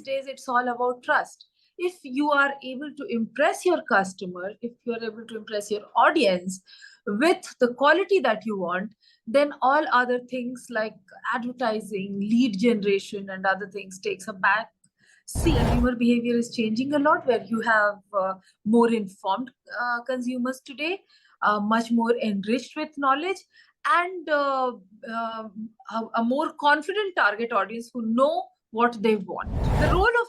days it's all about trust. If you are able to impress your customer, if you are able to impress your audience with the quality that you want, then all other things like advertising, lead generation, and other things takes a back. See, consumer behavior is changing a lot, where you have more informed consumers today, much more enriched with knowledge, and uh, a more confident target audience who know what they want. The role of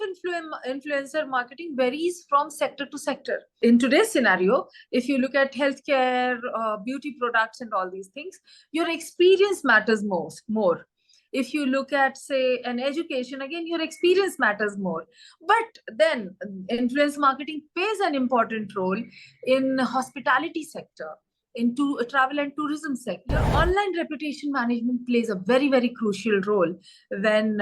influencer marketing varies from sector to sector. In today's scenario, if you look at healthcare, beauty products, and all these things, your experience matters most more. If you look at, say, an education, again, your experience matters more. But then influence marketing plays an important role in hospitality sector, into travel and tourism sector. Your online reputation management plays a very, very crucial role when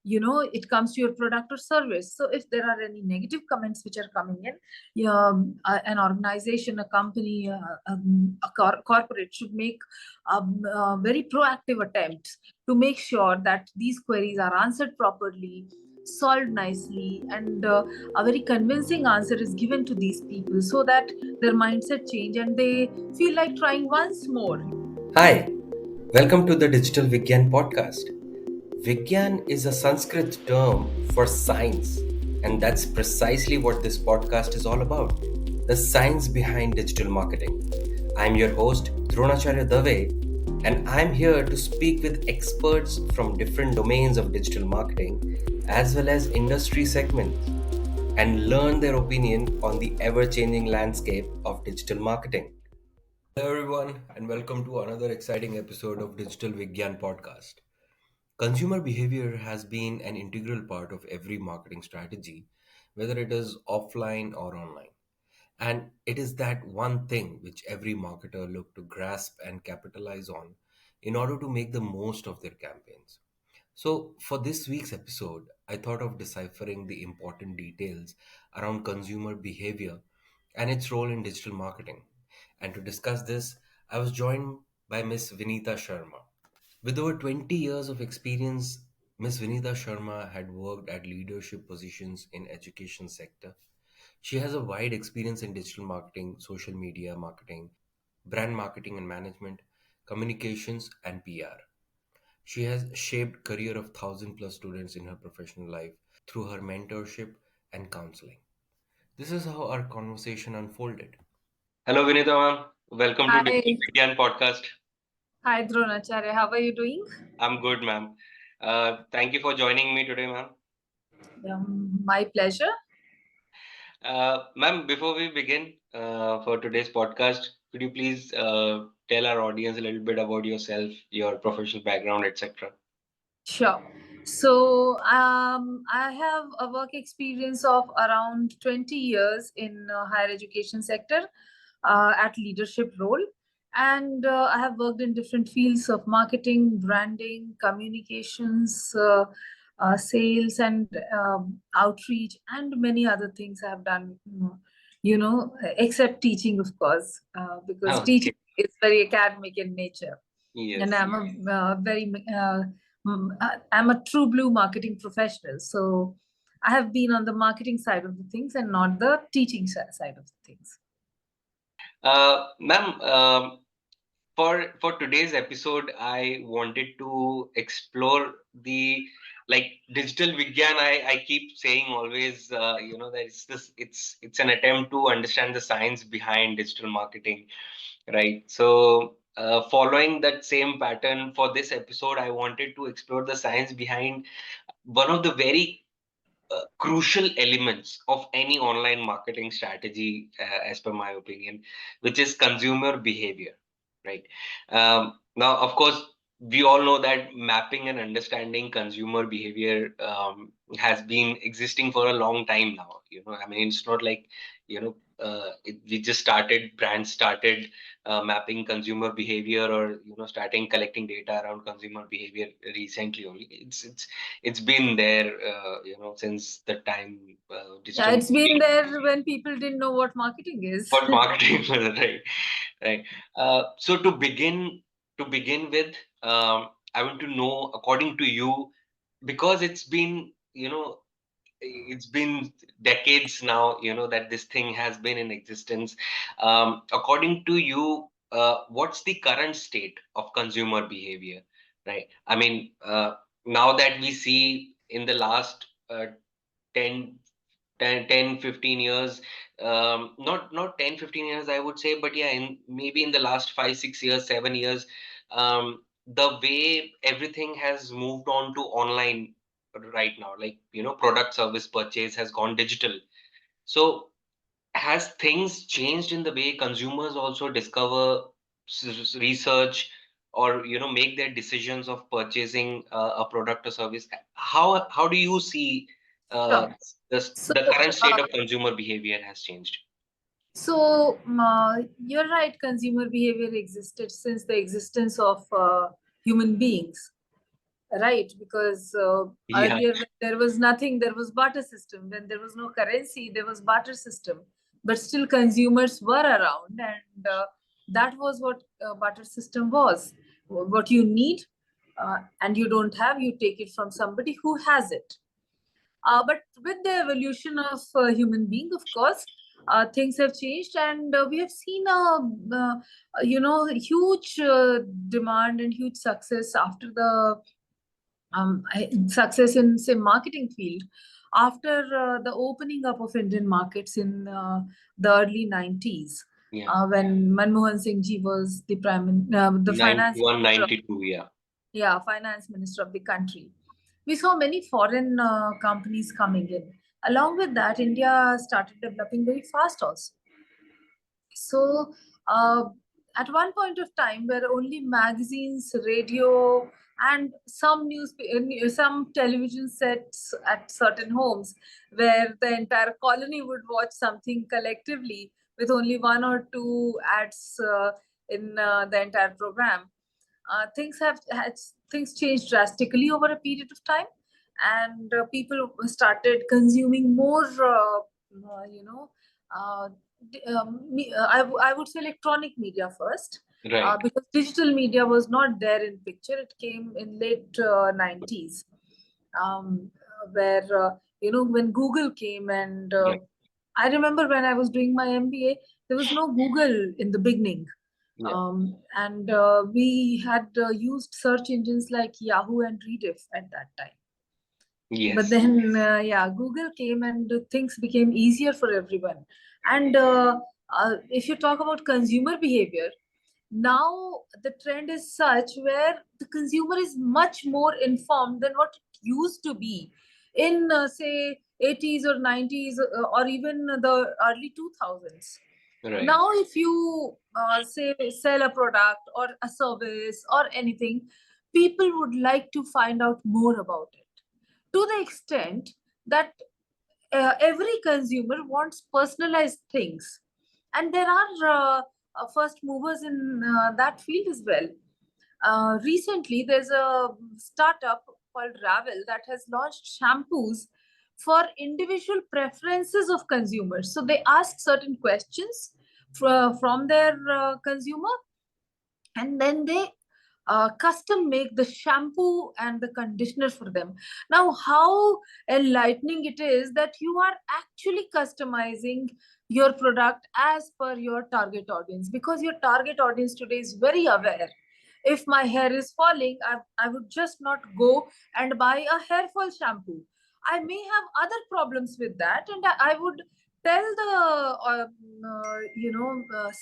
it comes to your product or service. So if there are any negative comments which are coming in, an organization, a company, corporate should make very proactive attempts to make sure that these queries are answered properly, solved nicely, and a very convincing answer is given to these people, so that their mindset change and they feel like trying once more. Hi, welcome to the Digital Vigyaan podcast. Vigyaan is a Sanskrit term for science, and that's precisely what this podcast is all about, the science behind digital marketing. I'm your host, Dronacharya Dave, and I'm here to speak with experts from different domains of digital marketing as well as industry segments and learn their opinion on the ever changing landscape of digital marketing. Hello, everyone, and welcome to another exciting episode of Digital Vigyaan podcast. Consumer behavior has been an integral part of every marketing strategy, whether it is offline or online. And it is that one thing which every marketer look to grasp and capitalize on in order to make the most of their campaigns. So, for this week's episode, I thought of deciphering the important details around consumer behavior and its role in digital marketing. And to discuss this, I was joined by Miss Vineeta Sharma. With over 20 years of experience, Miss Vineeta Sharma had worked at leadership positions in education sector. She has a wide experience in digital marketing, social media marketing, brand marketing and management, communications and PR. She has shaped career of 1,000 plus students in her professional life through her mentorship and counseling. This is how our conversation unfolded. Hello, Vineeta ma'am. Welcome to Hi. Digital Vigyaan podcast. Hi, Dronacharya. How are you doing? I'm good, ma'am. Thank you for joining me today, ma'am. My pleasure. Ma'am, before we begin for today's podcast, could you please tell our audience a little bit about yourself, your professional background, etc.? Sure. So, I have a work experience of around 20 years in higher education sector, at leadership role. And I have worked in different fields of marketing, branding, communications, sales, and outreach, and many other things I have done, except teaching, of course, because Okay. teaching is very academic in nature. And Yes. I'm a I'm a true blue marketing professional. So I have been on the marketing side of the things and not the teaching side of the things. Ma'am, for today's episode, I wanted to explore the digital Vigyan. I keep saying always, that it's an attempt to understand the science behind digital marketing, right? So, following that same pattern for this episode, I wanted to explore the science behind one of the very crucial elements of any online marketing strategy, as per my opinion, which is consumer behavior, right? Now, of course, we all know that mapping and understanding consumer behavior has been existing for a long time now. I mean, it's not like, we just started, brands started mapping consumer behavior, or starting collecting data around consumer behavior recently only. It's been there, since the time Yeah, digital it's been there when people didn't know what marketing is. what marketing was, right, right. So to begin with, I want to know, according to you, because it's been, it's been decades now, that this thing has been in existence. According to you, what's the current state of consumer behavior, right? I mean, now that we see in the last 10, 15 years, not 10, 15 years, I would say, but yeah, maybe in the last 5, 6 years, 7 years, the way everything has moved on to online right now, like, product service purchase has gone digital. So has things changed in the way consumers also discover, research, or make their decisions of purchasing a product or service? How do you see uh, Sure. So, the current state uh, of consumer behavior has changed? you're right, consumer behavior existed since the existence of human beings, right? Because Yeah, earlier when there was nothing, there was barter system. When there was no currency, there was barter system. But still, consumers were around, and that was what barter system was. What you need and you don't have, you take it from somebody who has it. But with the evolution of human being, of course, things have changed, and we have seen huge demand and huge success after the success in, say, marketing field after the opening up of Indian markets in the early 90s, yeah. when Manmohan Singh ji was the finance 91, minister, 92, yeah. yeah, finance minister of the country. We saw many foreign companies coming in. Along with that, India started developing very fast also. So, uh, at one point of time, where only magazines, radio, and some television sets at certain homes, where the entire colony would watch something collectively with only one or two ads in the entire program. Things have had things changed drastically over a period of time, and people started consuming more. You know. I would say electronic media first, Right. because digital media was not there in picture. It came in late 90s, where when Google came, and Yeah, I remember when I was doing my MBA, there was no Google in the beginning, yeah. and we had used search engines like Yahoo and Rediff at that time. But Yes. then, yeah, Google came, and things became easier for everyone. And if you talk about consumer behavior, now the trend is such where the consumer is much more informed than what it used to be in, say, 80s or 90s, or even the early 2000s. Right. Now, if you say sell a product or a service or anything, people would like to find out more about it, to the extent that every consumer wants personalized things, and there are first movers in that field as well. Recently, there's a startup called Ravel that has launched shampoos for individual preferences of consumers. So they ask certain questions from their consumer, and then they custom make the shampoo and the conditioner for them. Now, how enlightening it is that you are actually customizing your product as per your target audience, because your target audience today is very aware. If my hair is falling, I would just not go and buy a hair fall shampoo. I may have other problems with that, and I would tell the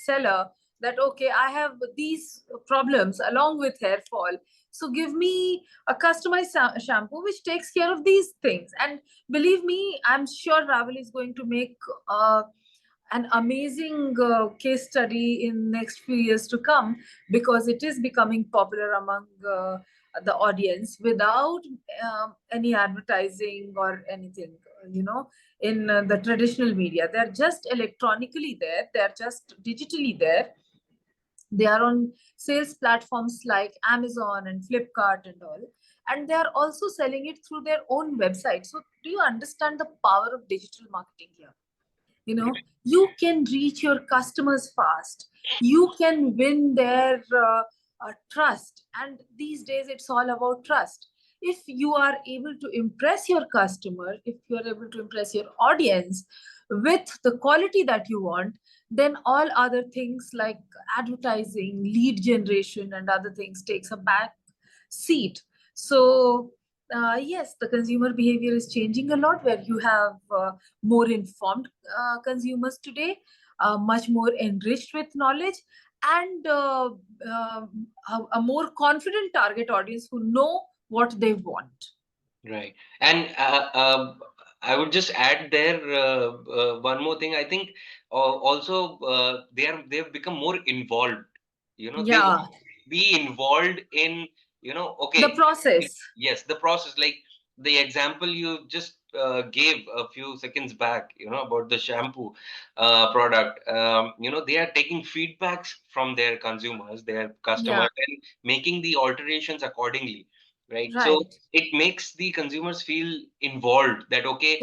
seller that, okay, I have these problems along with hair fall, so give me a customized shampoo which takes care of these things. And believe me, I'm sure Ravel is going to make uh, an amazing case study in next few years to come, because it is becoming popular among the audience without any advertising or anything, in the traditional media. They're just electronically there, they're just digitally there. They are on sales platforms like Amazon and Flipkart and all, and they are also selling it through their own website. So do you understand the power of digital marketing here? You can reach your customers fast, you can win their trust, and these days it's all about trust. if you are able to impress your customer, if you are able to impress your audience with the quality that you want, then all other things like advertising, lead generation, and other things takes a back seat. So yes, the consumer behavior is changing a lot, where you have more informed consumers today, much more enriched with knowledge, and a more confident target audience who know what they want. Right. And I would just add there one more thing. I think also they've become more involved. They Yeah, want to be involved in, the okay, process. yes, the process. Like the example you just gave a few seconds back, about the shampoo product. They are taking feedbacks from their consumers, their Yeah, customers, and making the alterations accordingly. Right. So right. it makes the consumers feel involved, that okay,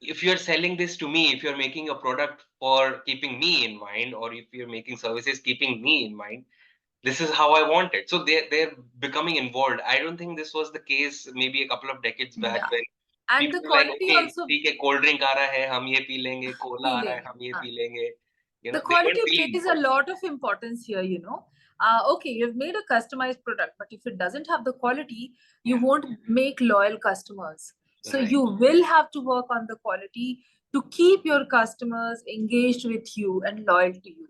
if you're selling this to me, if you're making a product for keeping me in mind, or if you're making services keeping me in mind, this is how I want it. So they're becoming involved. I don't think this was the case maybe a couple of decades back, Yeah, when and people the were like, quality okay, also ठीक है, cold drink आ रहा है, हम ये P लेंगे, cola आ रहा है, feeling. हम ये पी लेंगे. The They quality weren't feeling plays a involved. lot of importance here. Okay, you've made a customized product, but if it doesn't have the quality, you Yeah. won't make loyal customers. So Right. you will have to work on the quality to keep your customers engaged with you and loyal to you.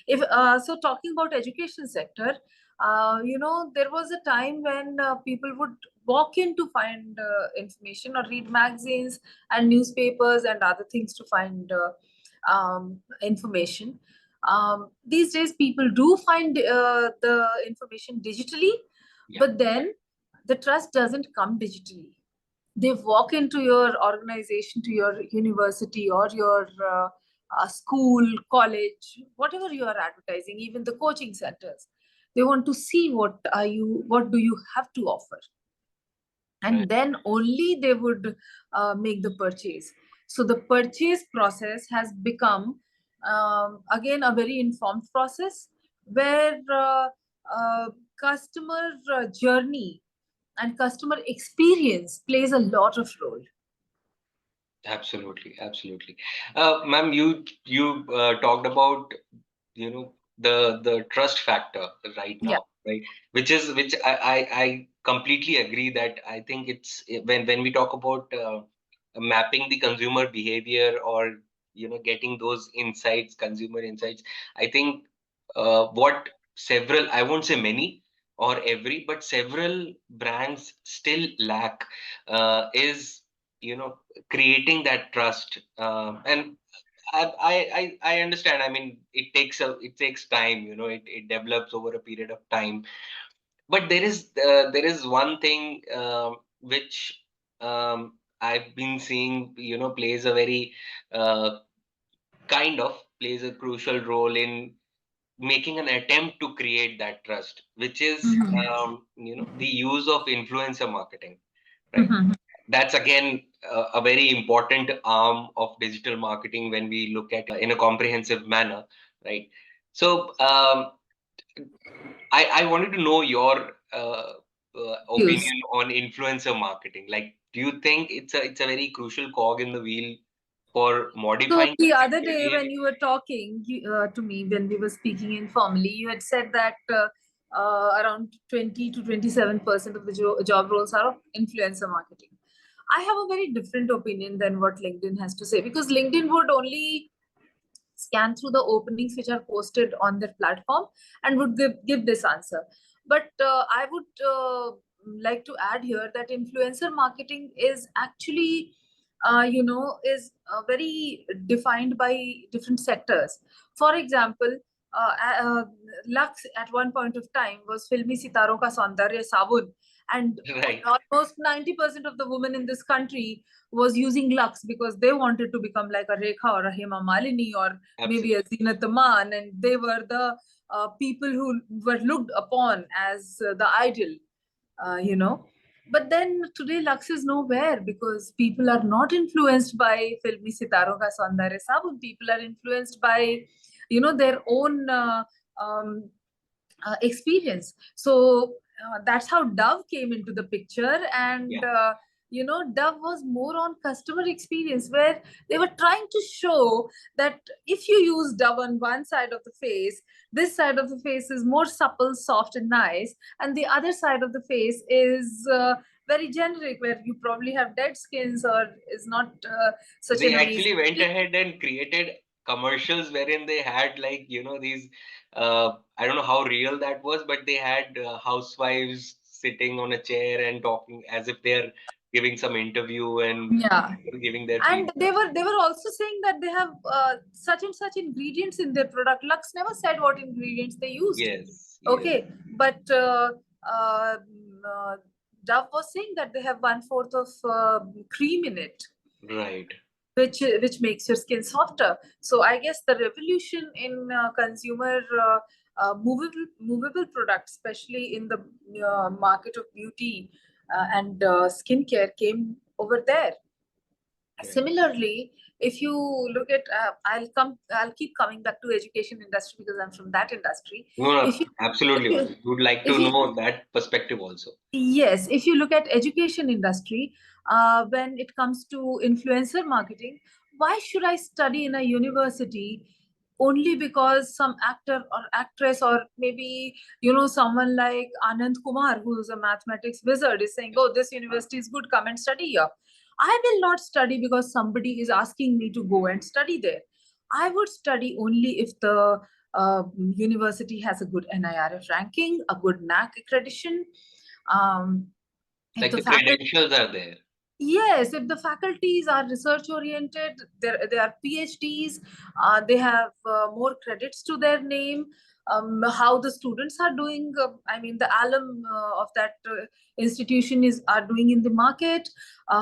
If so, talking about education sector, there was a time when people would walk in to find information or read magazines and newspapers and other things to find information. These days, people do find the information digitally, Yeah. but then the trust doesn't come digitally. They walk into your organization, to your university or your school, college, whatever you are advertising, even the coaching centers. They want to see what do you have to offer, Right. and then only they would make the purchase. So the purchase process has become again a very informed process, where customer journey and customer experience plays a lot of role. Absolutely, absolutely. Ma'am, you talked about, the trust factor right Yeah. now, right? Which I completely agree that I think it's when we talk about mapping the consumer behavior, or getting those insights, consumer insights. I think what several, I won't say many or every, but several brands still lack is, creating that trust. And I understand. I mean, it takes time. It develops over a period of time. But there is one thing which I've been seeing, plays a very uh, plays a crucial role in making an attempt to create that trust, which is Mhm. the use of influencer marketing, right? Mhm. That's again a very important arm of digital marketing when we look at in a comprehensive manner, right? So I wanted to know your Use. opinion on influencer marketing. Like, do you think it's a very crucial cog in the wheel for So modifying the other consumer day when behavior? you were talking to me, when we were speaking informally, you had said that around 20 to 27% of the job roles are of influencer marketing. I have a very different opinion than what LinkedIn has to say, because LinkedIn would only scan through the openings which are posted on their platform and would give this answer. But I would like to add here that influencer marketing is actually is very defined by different sectors. For example, Lux at one point of time was filmi sitaron ka saundarya sabun, and Right. almost 90% of the women in this country was using Lux because they wanted to become like a Rekha or a Hema Malini or maybe a Absolutely. Zinat Aman, and they were the people who were looked upon as the ideal, you know. But then today Lux is nowhere, because people are not influenced by Filmi Sitaron Ka Saundarya Sabun. People are influenced by, their own um, experience. So That's how Dove came into the picture. And, Yeah. Dove was more on customer experience, where they were trying to show that if you use Dove on one side of the face, this side of the face is more supple, soft, and nice. And the other side of the face is very generic, where you probably have dead skins or is not such They an amazing actually went skin. ahead and created commercials wherein they had, like, these, I don't know how real that was, but they had housewives sitting on a chair and talking as if they're giving some interview and Yeah. giving their And feedback. they were also saying that they have such and such ingredients in their product. Lux never said what ingredients they used. Yes, yes, Okay, but uh, uh, Dove was saying that they have 1/4 of cream in it, right. which makes your skin softer. So I guess the revolution in consumer movable products, especially in the market of beauty and skincare, came over there. Yeah. Similarly, if you look at, I'll keep coming back to education industry because I'm from that industry. No, If no, you, if absolutely. you, We would like to if you, know that perspective also. yes, if you look at education industry, when it comes to influencer marketing, why should I study in a university only because some actor or actress, or maybe someone like Anand Kumar, who is a mathematics wizard, is saying, "Oh, this university is good, come and study here." I will not study because somebody is asking me to go and study there. I would study only if the university has a good NIRF ranking, a good NAC accreditation, if Like the the faculty, credentials are there. yes, if the faculties are research oriented, they are PhDs, they have more credits to their name. How the students are doing, I mean, the alum of that institution are doing in the market,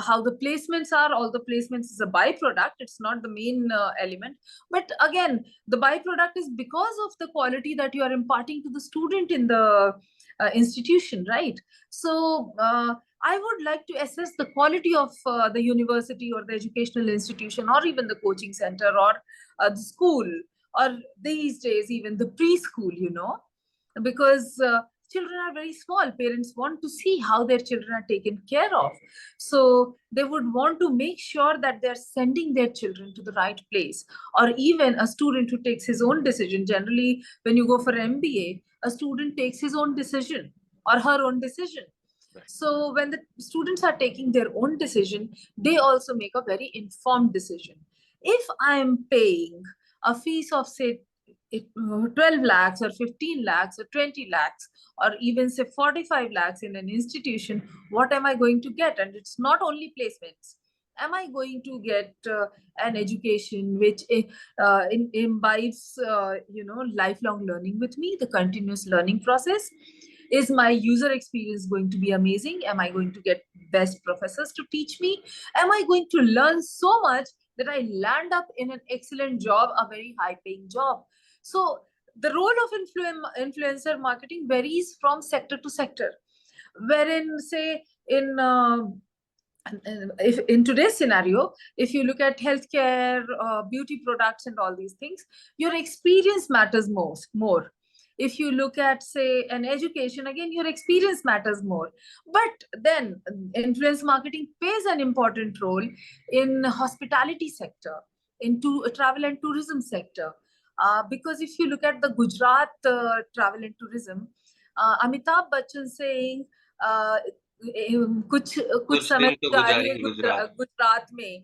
how the placements are. All the placements is a byproduct, it's not the main element. But again, the byproduct is because of the quality that you are imparting to the student in the institution, right? So, I would like to assess the quality of the university or the educational institution, or even the coaching center, or the school, or these days even the preschool, because children are very small. Parents want to see how their children are taken care of. So they would want to make sure that they're sending their children to the right place. Or even a student who takes his own decision. Generally, when you go for MBA, a student takes his own decision or her own decision. Right. So when the students are taking their own decision, they also make a very informed decision. If I am paying a fees of, say, 12 lakhs or 15 lakhs or 20 lakhs, or even say 45 lakhs in an institution, what am I going to get? And it's not only placements. Am I going to get an education which imbibes, lifelong learning with me, the continuous learning process? Is my user experience going to be amazing? Am I going to get best professors to teach me? Am I going to learn so much that I land up in an excellent job, a very high paying job? So the role of influencer marketing varies from sector to sector, wherein, say, in if in today's scenario, if you look at healthcare, beauty products, and all these things, your experience matters most more. If you look at, say, an education, again, your experience matters more. But then influence marketing plays an important role in hospitality sector, into travel and tourism sector, because if you look at the Gujarat travel and tourism, Amitabh Bachchan saying, uh, कुछ कुछ कुछ समय दिन तो जा रही है गुजारेंगे गुजरात में. गुजरात में.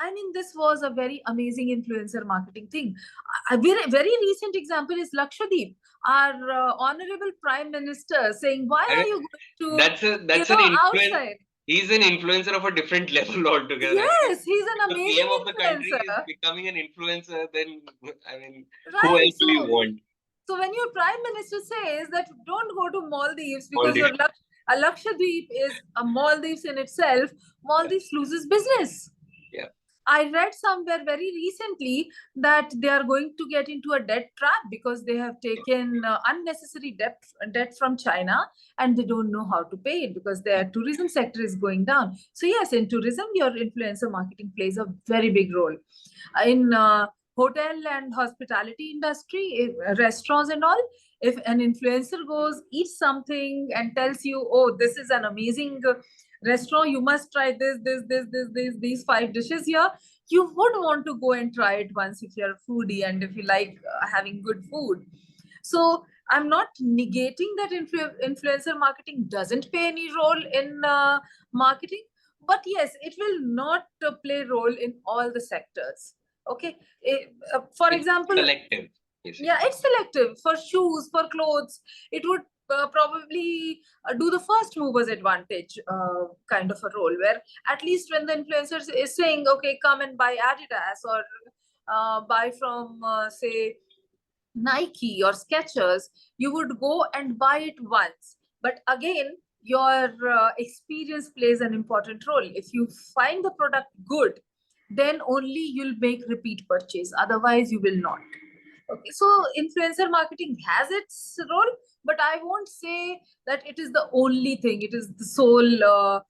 I mean, this was a very amazing influencer marketing thing. A very recent example is Lakshadweep, our honorable Prime Minister saying, "Why I are mean, you going to, that's an influence. outside?" He's an influencer of a different level altogether. I mean, Yes, he's an if the PM amazing of the country is influencer, becoming an influencer, then I mean, who right? else will you want? So when your Prime Minister says that don't go to Maldives All because the a Lakshadweep is a Maldives in itself, yeah, Maldives loses business. yeah, I read somewhere very recently that they are going to get into a debt trap because they have taken unnecessary debt from China, and they don't know how to pay it because their tourism sector is going down. So yes, in tourism, your influencer marketing plays a very big role. In hotel and hospitality industry, restaurants and all, If an influencer goes, eats something and tells you, oh, this is an amazing restaurant, you must try these 5 dishes here, you would want to go and try it once if you're a foodie and if you like having good food. So I'm not negating that influencer marketing doesn't play any role in marketing, but yes, it will not play role in all the sectors. Okay. For It's example, selective, yeah, basically. it's selective. For shoes, for clothes, it would probably do the first movers advantage kind of a role, where at least when the influencer is saying, okay, come and buy Adidas, or buy from say Nike or Skechers, you would go and buy it once. But again, your experience plays an important role. If you find the product good, then only you'll make repeat purchase. Otherwise, you will not. Okay, so influencer marketing has its role, but I won't say that it is the only thing. It is the sole,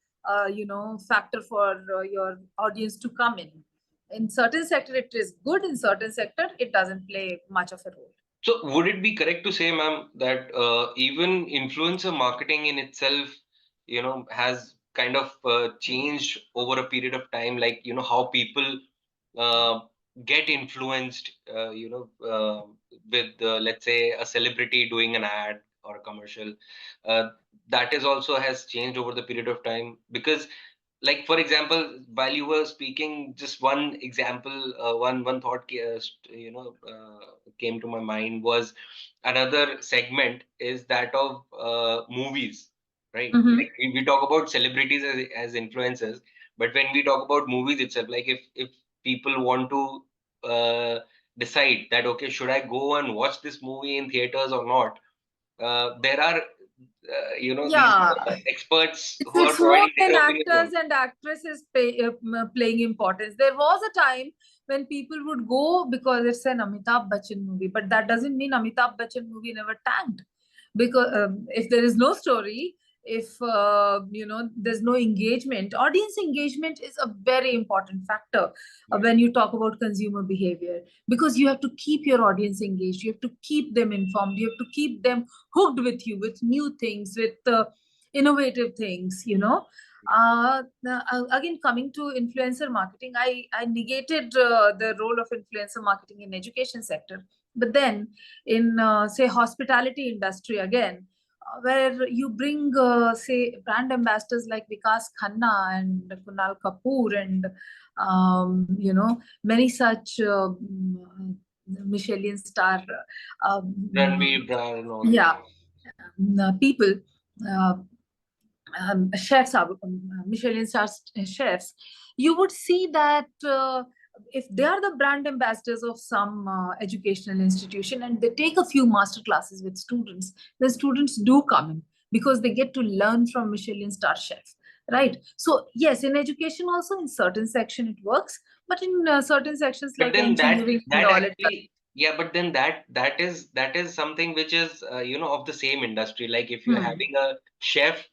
factor for your audience to come in. In certain sector, it is good. In certain sector, it doesn't play much of a role. So would it be correct to say, ma'am, that even influencer marketing in itself, has kind of changed over a period of time, like, how people uh, get influenced, with, let's say, a celebrity doing an ad or a commercial, uh, that is also has changed over the period of time. Because, like, for example, while you were speaking, just one example, one thought came to my mind was another segment is that of movies, right? Mhm. Like, we talk about celebrities as influencers, but when we talk about movies itself, like, if people want to decide that, okay, should I go and watch this movie in theaters or not, there are these Yeah, experts who are it's more providing than their opinions on. actors and actresses playing importance. There was a time when people would go because it's an Amitabh Bachchan movie, but that doesn't mean Amitabh Bachchan movie never tanked. Because if there is no story, if there's no engagement, audience engagement is a very important factor Right. when you talk about consumer behavior, because you have to keep your audience engaged, you have to keep them informed, you have to keep them hooked with you, with new things, with innovative things, again, coming to influencer marketing, I negated the role of influencer marketing in education sector, but then in say hospitality industry again, where you bring say brand ambassadors like Vikas Khanna and Kunal Kapoor and many such Michelin star Ranveer Brar and all those. yeah people, uh, chefs, Michelin star chefs, you would see that if they are the brand ambassadors of some educational institution and they take a few master classes with students, the students do come in because they get to learn from Michelin star chefs, right? So yes, in education also, in certain section it works, but in certain sections But like then engineering and that all, it actually, yeah, but then that is something which is, of the same industry. Like, if you're doesn't. having a chef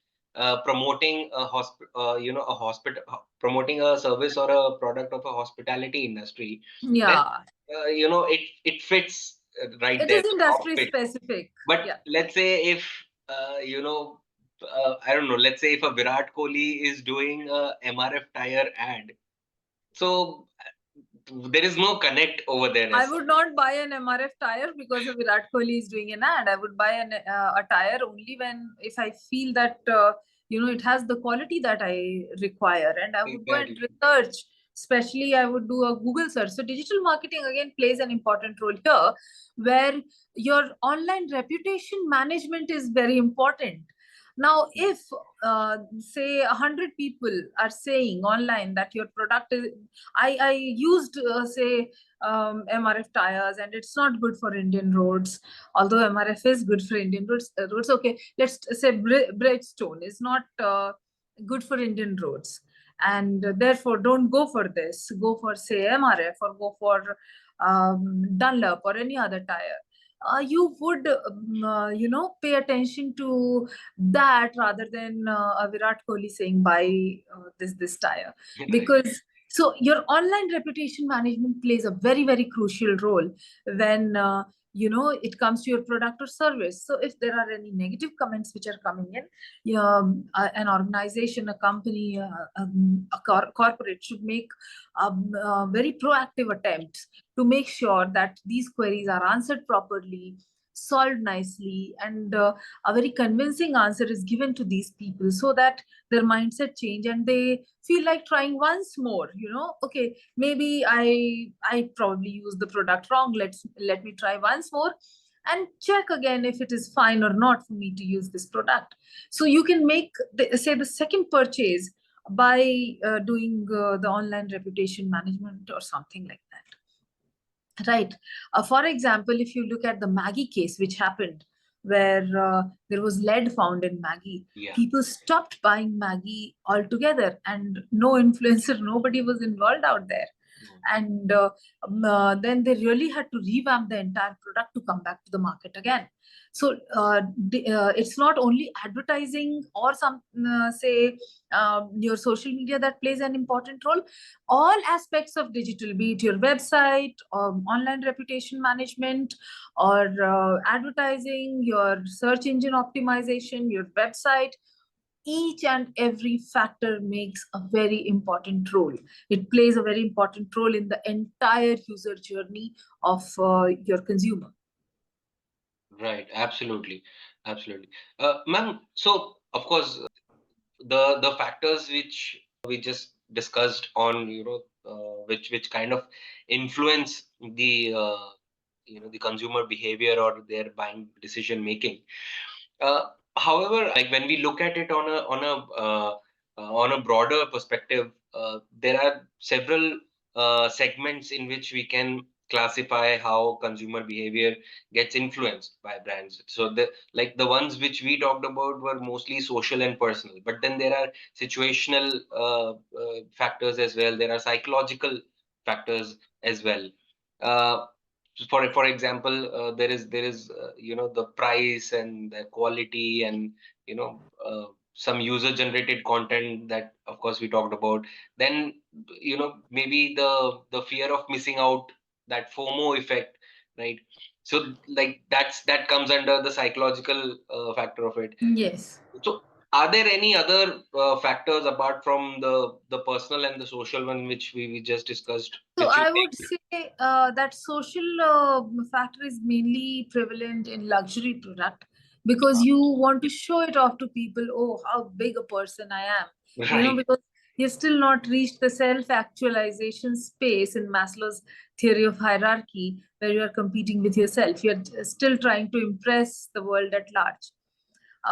promoting a hospital, promoting a service or a product of a hospitality industry, then Yeah, it fits right it there, is the industry outfit. specific. But Yeah. let's say if I don't know, let's say if a Virat Kohli is doing a MRF tire ad, so there is no connect over there I as such. would not buy an MRF tire because of Virat Kohli is doing an ad. I would buy a tire only when, if I feel that it has the quality that I require, and I would go and Exactly. research. Especially, I would do a Google search. So digital marketing again plays an important role here, where your online reputation management is very important. Now, if say 100 people are saying online that your product is, I used say MRF tires and it's not good for Indian roads. Although MRF is good for Indian roads, okay, let's say Bridgestone is not good for Indian roads, and therefore don't go for this. Go for say MRF, or go for Dunlop or any other tire. You would pay attention to that rather than a Virat Kohli saying buy this tire, Right. because so your online reputation management plays a very, very crucial role when it comes to your product or service. So if there are any negative comments which are coming in, an organization, a company, a corporate should make very proactive attempts to make sure that these queries are answered properly, solved nicely, and a very convincing answer is given to these people, so that their mindset change and they feel like trying once more. Okay, maybe I probably use the product wrong. Let me try once more and check again if it is fine or not for me to use this product. So you can make the second purchase by doing the online reputation management or something like that. Right. For example, if you look at the Maggie case, which happened where there was lead found in Maggie, Yeah. people stopped buying Maggie altogether, and no influencer, nobody was involved out there. And then they really had to revamp the entire product to come back to the market again. So it's not only advertising or say your social media that plays an important role. All aspects of digital, be it your website or online reputation management or advertising, your search engine optimization, your website, each and every factor makes a very important role. It plays a very important role in the entire user journey of your consumer. Right. Absolutely. Absolutely. Ma'am, so of course, the factors which we just discussed on, which kind of influence the consumer behavior or their buying decision making. However, like when we look at it on a broader perspective, there are several segments in which we can classify how consumer behavior gets influenced by brands. So the ones which we talked about were mostly social and personal, but then there are situational factors as well. There are psychological factors as well. Uh, for example, there is the price and the quality and some user generated content that of course we talked about. Then maybe the fear of missing out, that FOMO effect, right? So like that comes under the psychological factor of it. Yes. So are there any other factors apart from the personal and the social one which we just discussed, So which you I would think? say that social factor is mainly prevalent in luxury product, because you want to show it off to people. Oh, how big a person I am. Right. Because you've still not reached the self-actualization space in Maslow's theory of hierarchy, where you are competing with yourself. You're still trying to impress the world at large,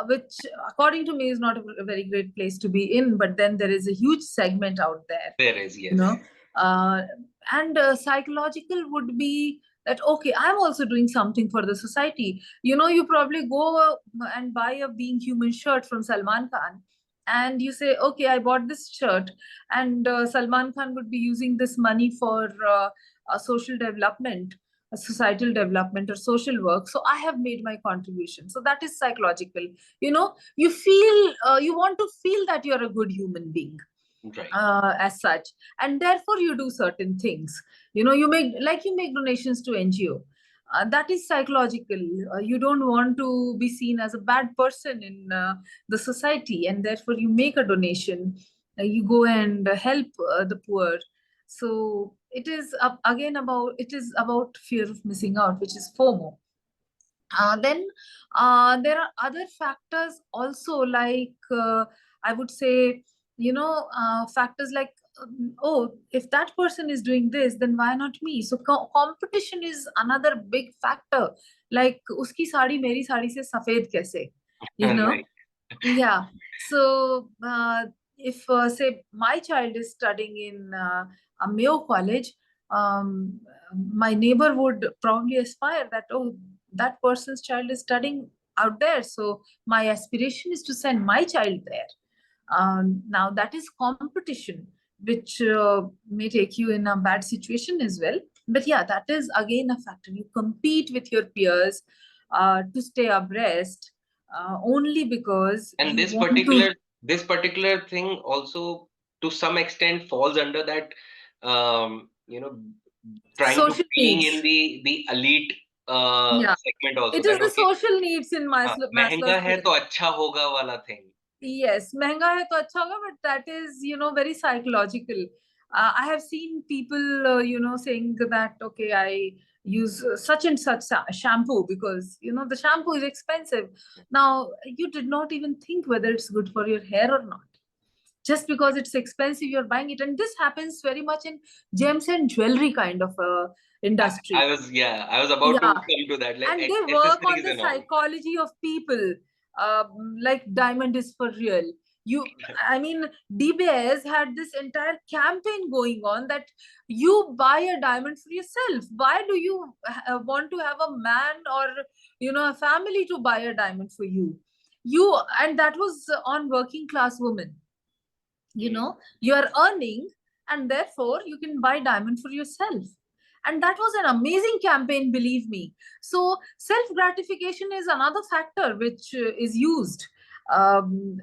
which according to me is not a very great place to be in. But then there is a huge segment out there, There is, you yes. know uh, and psychological would be that, okay, I'm also doing something for the society. You probably go and buy a Being Human shirt from Salman Khan, and you say, okay, I bought this shirt, and Salman Khan would be using this money for a social development, a societal development or social work, so I have made my contribution. So that is psychological. You feel, you want to feel that you're a good human being, Right. as such, and therefore you do certain things. You make donations to NGO. That is psychological. You don't want to be seen as a bad person in the society, and therefore you make a donation. You go and help the poor. So it is about fear of missing out, which is FOMO. Then there are other factors also, like I would say, factors like, oh, if that person is doing this, then why not me? So competition is another big factor. Like, uski sari meri sari se safed kaise? You know? Right. Yeah. So if say my child is studying in a Mayo college, um, my neighbor would probably aspire that, oh, that person's child is studying out there, so my aspiration is to send my child there. Now that is competition, which may take you in a bad situation as well. But yeah, that is again a factor. You compete with your peers to stay abreast, only because And you this want to. particular thing also to some extent falls under that, um, you know trying to Social being in needs. the elite Yeah. segment also, It is that the okay, social needs in महंगा Maslow's है pyramid. तो अच्छा होगा वाला thing. Yes, महंगा है तो अच्छा होगा, but that is, very psychological. I have seen people, saying that, okay, I use such and such shampoo because, the shampoo is expensive. Now, you did not even think whether it's good for your hair or not. Just because it's expensive, you're buying it. And this happens very much in gems and jewelry kind of industry. I was about to Yeah, come to that, like and they work on accessories the and all. psychology of people. Like diamond is for real. I mean, DBS had this entire campaign going on that you buy a diamond for yourself. Why do you want to have a man or a family to buy a diamond for you? And that was on working class women. You are earning, and therefore you can buy diamond for yourself. And that was an amazing campaign, believe me. So self gratification is another factor which is used um,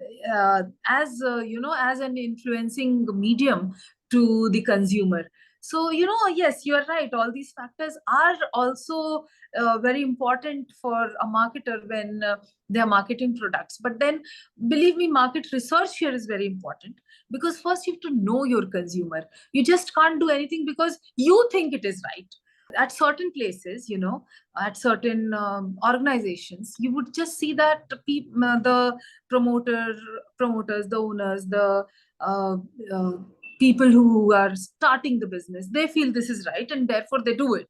as an influencing medium to the consumer. So yes, you are right, all these factors are also very important for a marketer when they are marketing products. But then, believe me, market research here is very important, because first you have to know your consumer. You just can't do anything because you think it is right. At certain places, at certain organizations, you would just see that the promoters, the owners, the uh, uh, people who are starting the business, they feel this is right and therefore they do it.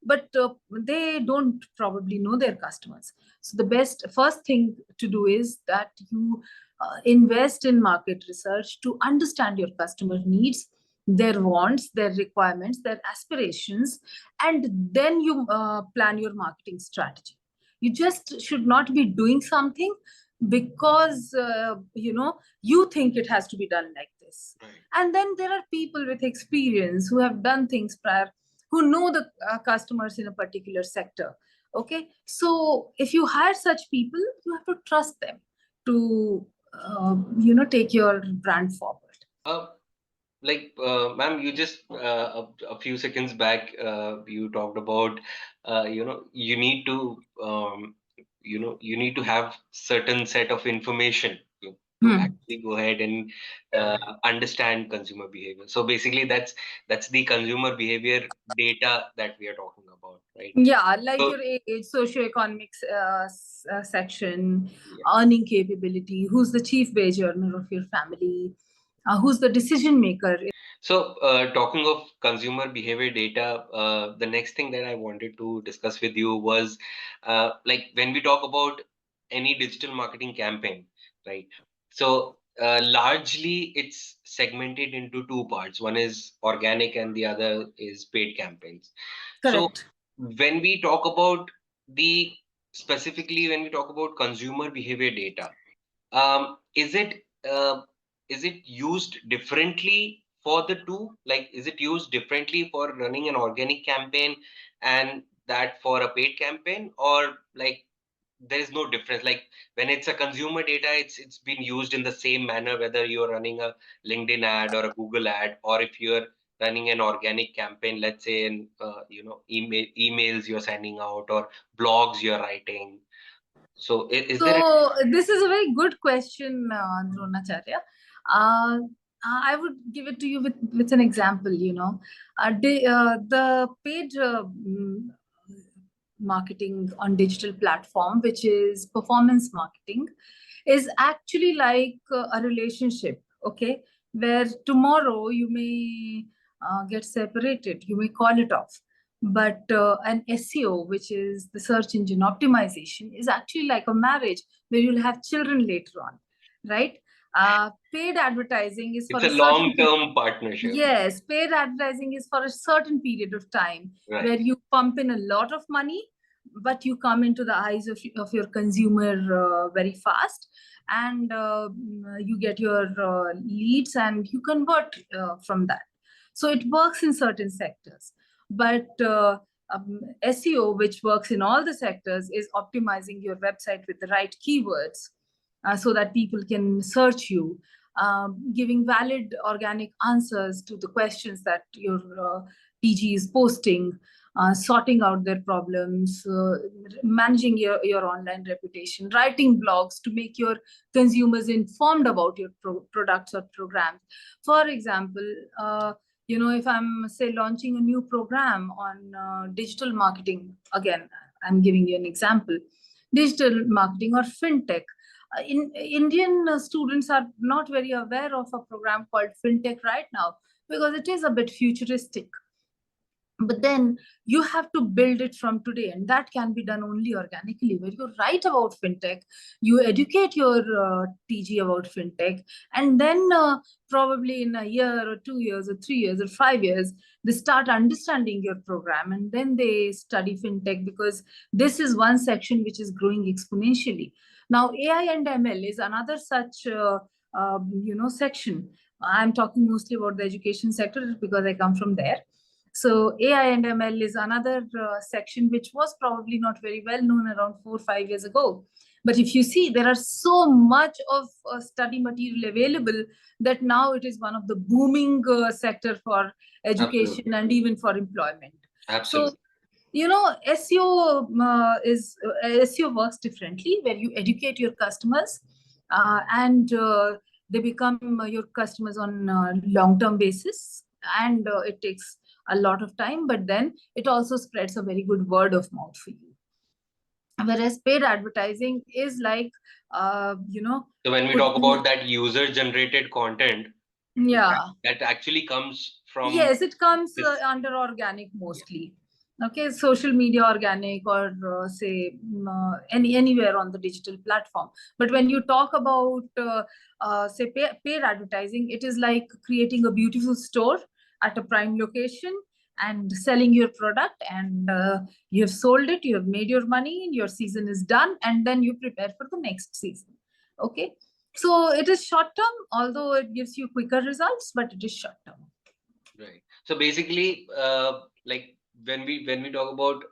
But they don't probably know their customers. So the best first thing to do is that you invest in market research to understand your customer needs, their wants, their requirements, their aspirations, and then you plan your marketing strategy. You just should not be doing something because you think it has to be done like this. Right. And then there are people with experience who have done things prior, who know the customers in a particular sector. Okay, so if you hire such people, you have to trust them to take your brand forward. Ma'am, you just a few seconds back, you talked about, you need to, you need to have certain set of information to Hmm. actually go ahead and understand consumer behavior. So basically, that's the consumer behavior data that we are talking about, right? Yeah, like So your age, socioeconomics section, yeah. earning capability, who's the chief wage earner of your family, who's the decision maker. So, talking of consumer behavior data, the next thing that I wanted to discuss with you was like when we talk about any digital marketing campaign, right? So, largely it's segmented into two parts. One is organic and the other is paid campaigns. So, Correct. when we talk about the specifically when we talk about consumer behavior data, um, is it uh, is it used differently for the two? Like, is it used differently for running an organic campaign and that for a paid campaign, or like there is no difference? Like when it's a consumer data, it's been used in the same manner whether you're running a LinkedIn ad or a Google ad, or if you're running an organic campaign, let's say in emails you're sending out or blogs you're writing. So is there a So this is a very good question, Dronacharya. Uh, I would give it to you with an example. The paid marketing on digital platform, which is performance marketing, is actually like a relationship. Okay, where tomorrow you may get separated, you may call it off. But an SEO, which is the search engine optimization, is actually like a marriage where you'll have children later on, right? Paid advertising is it's for a a certain period. long-term partnership, Yes, paid advertising is for a certain period of time right? where you pump in a lot of money, but you come into the eyes of your consumer very fast, and you get your leads and you convert from that. So it works in certain sectors. But SEO, which works in all the sectors, is optimizing your website with the right keywords so that people can search you. giving valid organic answers to the questions that your TG is posting, sorting out their problems, managing your online reputation, writing blogs to make your consumers informed about your products or programs. For example, if I'm, say, launching a new program on digital marketing, again, I'm giving you an example, digital marketing or fintech. Indian students are not very aware of a program called fintech right now because it is a bit futuristic. But then you have to build it from today, and that can be done only organically, where you write about fintech, you educate your TG about fintech, and then probably in a year or 2 years or 3 years or 5 years, they start understanding your program, and then they study fintech, because this is one section which is growing exponentially. Now AI and ML is another such section. I'm talking mostly about the education sector because I come from there. So AI and ML is another section which was probably not very well known around 4 or 5 years ago. But if you see, there are so much of study material available that now it is one of the booming sector for education Absolutely. and even for employment. So, Absolutely. SEO SEO works differently, where you educate your customers and they become your customers on long-term basis, and it takes a lot of time, but then it also spreads a very good word of mouth for you. Whereas paid advertising is like, So when we talk putting, about that user-generated content, yeah, that actually comes from yes, it comes this. under organic Yeah. mostly. Okay, social media organic, or say anywhere on the digital platform. But when you talk about say paid advertising, it is like creating a beautiful store at a prime location and selling your product, and you have sold it, you have made your money, your season is done, and then you prepare for the next season. Okay, so it is short term, although it gives you quicker results, but it is short term. Right. So basically, like when we talk about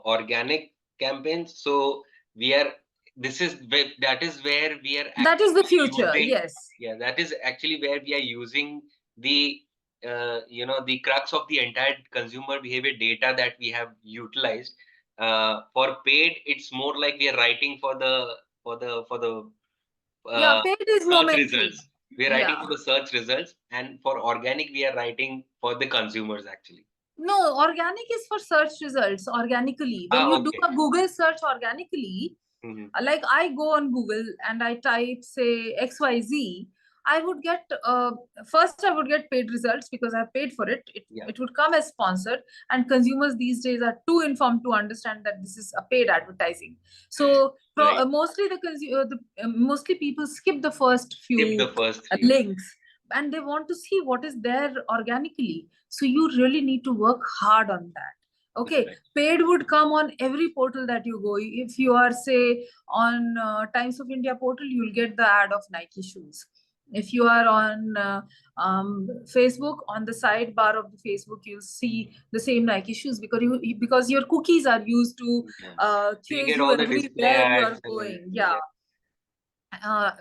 organic campaigns, so we are that is where we are That is the actually future, using, yes. yeah, that is actually where we are using the the crux of the entire consumer behavior data that we have utilized. For paid, it's more like we are writing for the Yeah, uh, paid is search momentary. results. We are writing Yeah. for the search results, and for organic, we are writing for the consumers actually. No, organic is for search results organically. When Ah, you do okay. a Google search organically, Hmm. like I go on Google and I type, say, XYZ, I would get, first I would get paid results because I paid for it. Yeah. It would come as sponsored, and consumers these days are too informed to understand that this is a paid advertising. So Right. mostly people skip the first Skip few the first three. links, and they want to see what is there organically. So you really need to work hard on that. Okay, Right. paid would come on every portal that you go. If you are, say, on Times of India portal, you'll get the ad of Nike shoes. If you are on Facebook, on the sidebar of the Facebook, you'll see the same Nike shoes, because your cookies are used to Yeah. So you chase get you all the display everywhere you are ads and going. everything. Yeah. Yeah.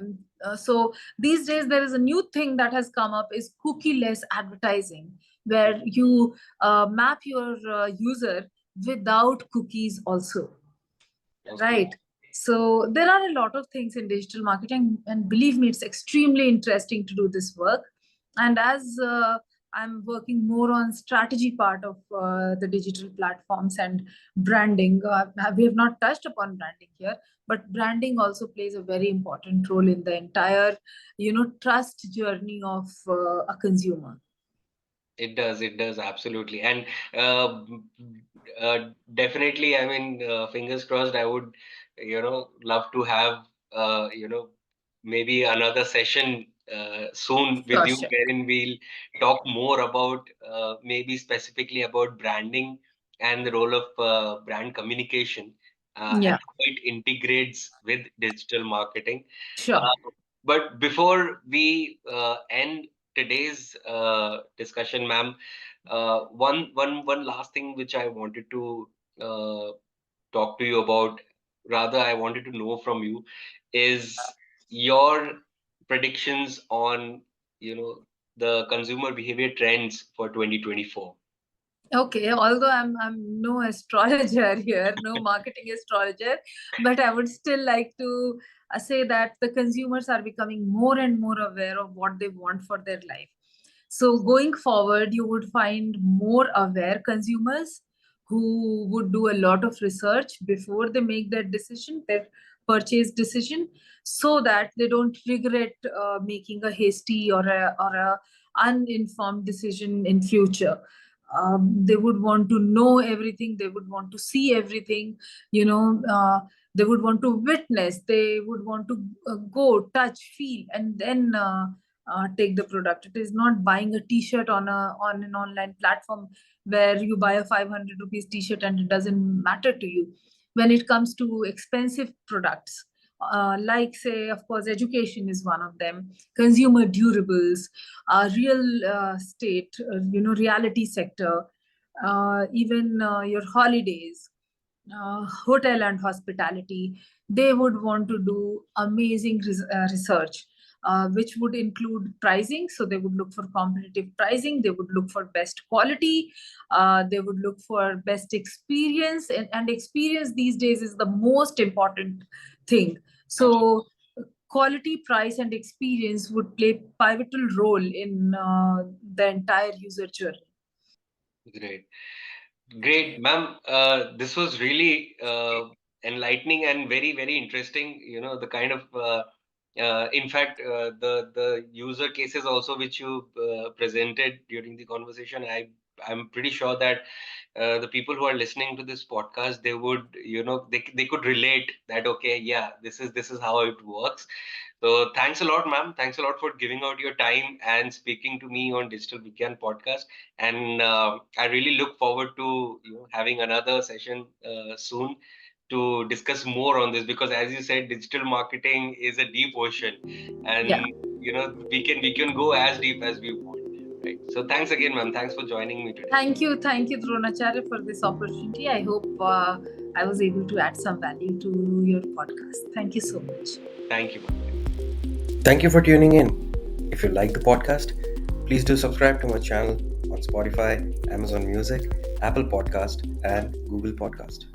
uh, so these days there is a new thing that has come up, is cookie-less advertising, where you map your user without cookies also, Okay. right? So there are a lot of things in digital marketing, and believe me, it's extremely interesting to do this work. And as I'm working more on strategy part of the digital platforms and branding, we have not touched upon branding here, but branding also plays a very important role in the entire trust journey of a consumer. It does, absolutely. And uh, definitely, I mean, fingers crossed, I would, love to have, maybe another session soon with Sure, you, sure. wherein we'll talk more about, maybe specifically about branding and the role of brand communication, and Yeah, how it integrates with digital marketing. sure. Uh, but before we end today's discussion, ma'am, one last thing which I wanted to uh, talk to you about, rather I wanted to know from you, is your predictions on, you know, the consumer behavior trends for 2024? Okay, although I'm no astrologer here, no marketing astrologer, but I would still like to say that the consumers are becoming more and more aware of what they want for their life. So going forward, you would find more aware consumers who would do a lot of research before they make their decision, their purchase decision, so that they don't regret making a hasty or a uninformed decision in future. They would want to know everything, they would want to see everything, you know they would want to witness, they would want to go touch, feel, and then take the product. It is not buying a t-shirt on an online platform where you buy a 500 rupees t-shirt and it doesn't matter to you. When it comes to expensive products, like, say, of course, education is one of them, consumer durables, real estate, reality sector, even your holidays, hotel and hospitality. They would want to do amazing research, which would include pricing. So they would look for competitive pricing, they would look for best quality, they would look for best experience, and experience these days is the most important thing. Absolutely. So quality, price, and experience would play pivotal role in the entire user journey. Great. Great, ma'am. This was really enlightening and very, very interesting. You know, the kind of, in fact, the user cases also which you presented during the conversation. I'm pretty sure that the people who are listening to this podcast, they would, you know, they could relate that. Okay, yeah, this is how it works. So thanks a lot, ma'am. Thanks a lot for giving out your time and speaking to me on Digital Vigyaan podcast. And I really look forward to, you know, having another session soon to discuss more on this, because as you said, digital marketing is a deep ocean, Yeah. and you know, we can go as deep as we want. Right. So thanks again, ma'am. Thanks for joining me today. Thank you, Dronacharya, for this opportunity. I hope I was able to add some value to your podcast. Thank you so much. Thank you, ma'am. Thank you for tuning in. If you like the podcast, please do subscribe to my channel on Spotify, Amazon Music, Apple Podcast, and Google Podcast.